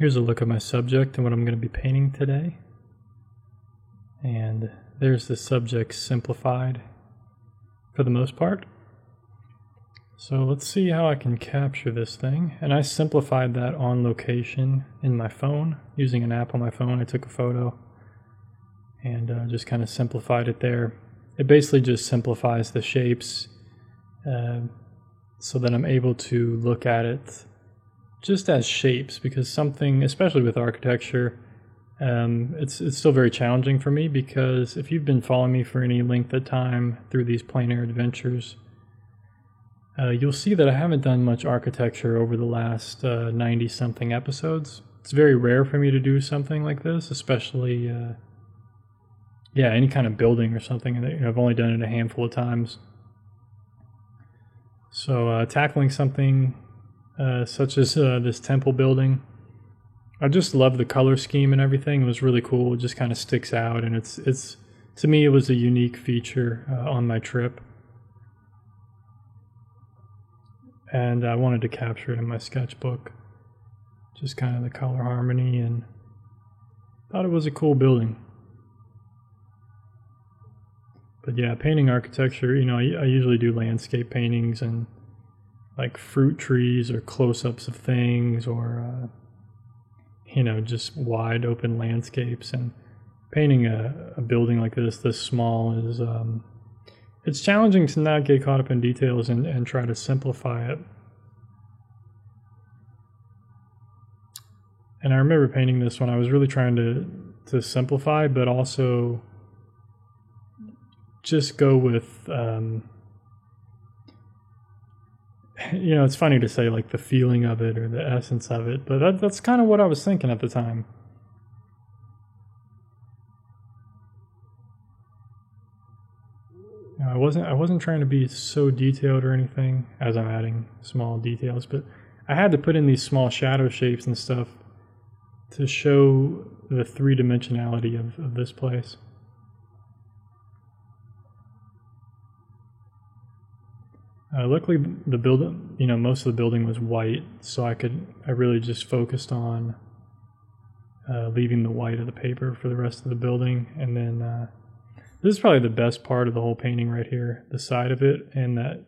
Here's a look at my subject and what I'm going to be painting today. And there's the subject simplified for the most part. So let's see how I can capture this thing. And I simplified that on location in my phone using an app on my phone. I took a photo and just kind of simplified it there. It basically just simplifies the shapes so that I'm able to look at it just as shapes, because something, especially with architecture, it's still very challenging for me, because if you've been following me for any length of time through these plein air adventures, you'll see that I haven't done much architecture over the last 90-something episodes. It's very rare for me to do something like this, especially, any kind of building or something. And I've only done it a handful of times. So tackling something such as this temple building, I just love the color scheme and everything. It was really cool. It just kind of sticks out, and it's to me it was a unique feature on my trip, and I wanted to capture it in my sketchbook. Just kind of the color harmony, and thought it was a cool building. But yeah, painting architecture, I usually do landscape paintings and like fruit trees or close-ups of things, or just wide open landscapes. And painting a building like this small is it's challenging to not get caught up in details and try to simplify it. And I remember painting this when I was really trying to simplify, but also just go with it's funny to say like the feeling of it or the essence of it, but that's kind of what I was thinking at the time. I wasn't trying to be so detailed or anything as I'm adding small details, but I had to put in these small shadow shapes and stuff to show the three-dimensionality of this place. Luckily, the building, most of the building was white, so I really just focused on leaving the white of the paper for the rest of the building. And then this is probably the best part of the whole painting right here, the side of it, and that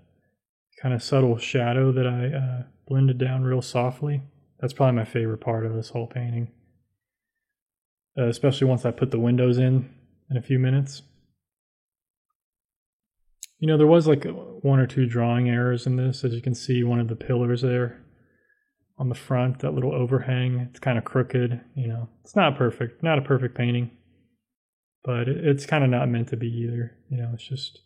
kind of subtle shadow that I blended down real softly. That's probably my favorite part of this whole painting, especially once I put the windows in a few minutes. There was like one or two drawing errors in this. As you can see, one of the pillars there on the front, that little overhang, it's kind of crooked. It's not perfect, not a perfect painting, but it's kind of not meant to be either. It's just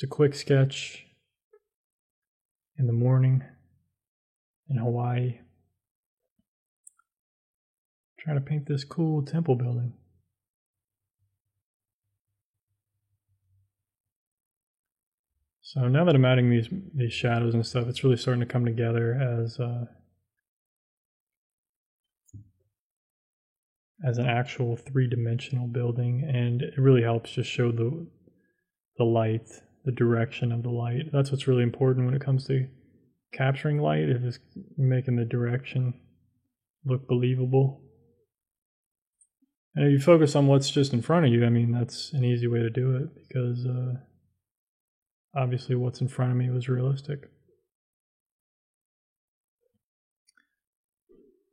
a quick sketch in the morning in Hawaii, trying to paint this cool temple building. So now that I'm adding these shadows and stuff, it's really starting to come together as an actual three-dimensional building, and it really helps just show the light, the direction of the light. That's what's really important when it comes to capturing light, is making the direction look believable. And if you focus on what's just in front of you, that's an easy way to do it, because obviously what's in front of me was realistic.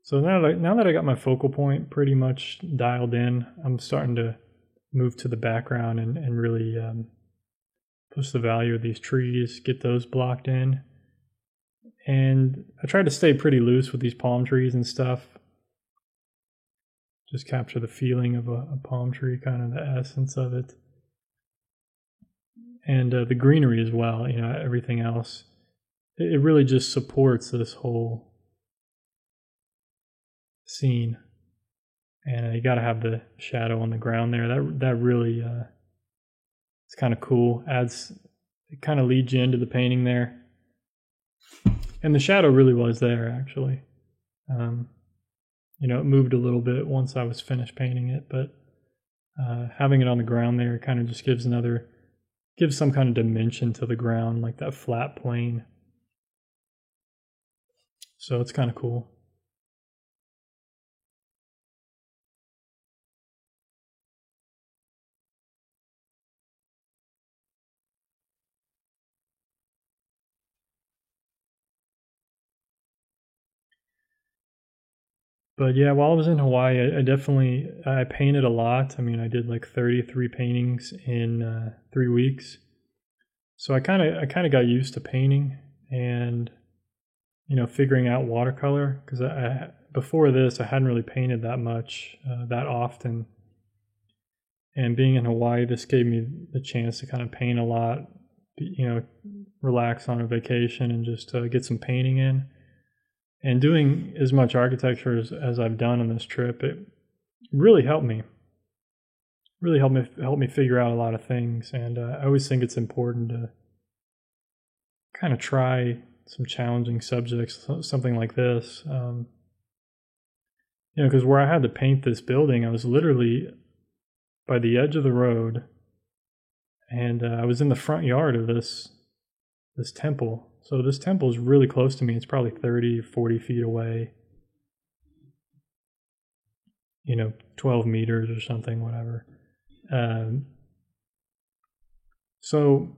So now that I got my focal point pretty much dialed in, I'm starting to move to the background and really push the value of these trees, get those blocked in. And I tried to stay pretty loose with these palm trees and stuff. Just capture the feeling of a palm tree, kind of the essence of it. And the greenery as well, everything else. It really just supports this whole scene. And you got to have the shadow on the ground there. That really it's kind of cool. It kind of leads you into the painting there. And the shadow really was there, actually. It moved a little bit once I was finished painting it, but having it on the ground there kind of just gives some kind of dimension to the ground, like that flat plane. So it's kind of cool. But yeah, while I was in Hawaii, I painted a lot. I mean, I did like 33 paintings in 3 weeks. So I kind of got used to painting and figuring out watercolor because before this I hadn't really painted that much that often. And being in Hawaii, this gave me the chance to kind of paint a lot, relax on a vacation and just get some painting in. And doing as much architecture as I've done on this trip, it really helped me. Really helped me figure out a lot of things. And I always think it's important to kind of try some challenging subjects, something like this. Because where I had to paint this building, I was literally by the edge of the road, and I was in the front yard of this temple. So this temple is really close to me. It's probably 30, 40 feet away. 12 meters or something, whatever. So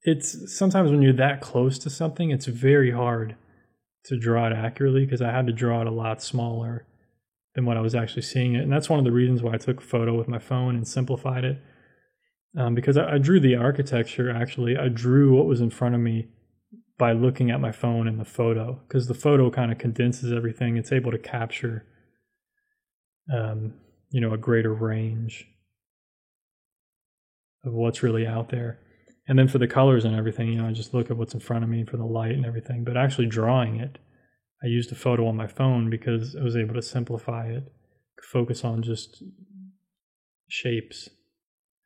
it's sometimes when you're that close to something, it's very hard to draw it accurately because I had to draw it a lot smaller than what I was actually seeing it. And that's one of the reasons why I took a photo with my phone and simplified it. Because I drew the architecture, actually. I drew what was in front of me by looking at my phone in the photo, because the photo kind of condenses everything. It's able to capture, a greater range of what's really out there. And then for the colors and everything, I just look at what's in front of me for the light and everything. But actually drawing it, I used a photo on my phone because I was able to simplify it, focus on just shapes,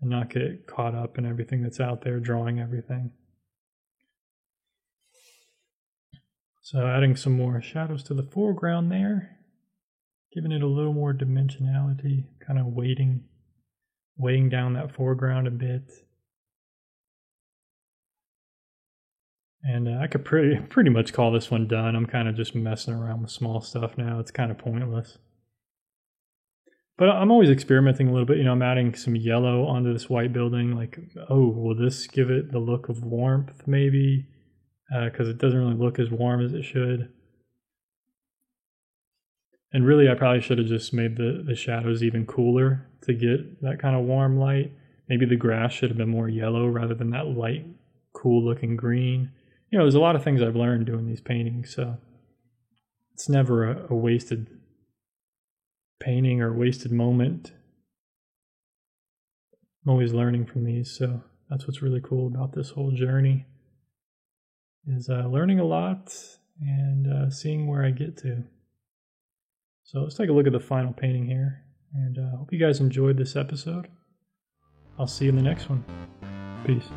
and not get caught up in everything that's out there, drawing everything. So adding some more shadows to the foreground there, giving it a little more dimensionality, kind of weighing down that foreground a bit. And I could pretty much call this one done. I'm kind of just messing around with small stuff now. It's kind of pointless. But I'm always experimenting a little bit. I'm adding some yellow onto this white building. Like, will this give it the look of warmth maybe? Because it doesn't really look as warm as it should. And really, I probably should have just made the shadows even cooler to get that kind of warm light. Maybe the grass should have been more yellow rather than that light, cool looking green. There's a lot of things I've learned doing these paintings, so it's never a wasted painting or wasted moment. I'm always learning from these, so that's what's really cool about this whole journey, is learning a lot and seeing where I get to. So let's take a look at the final painting here, and I hope you guys enjoyed this episode. I'll see you in the next one. Peace.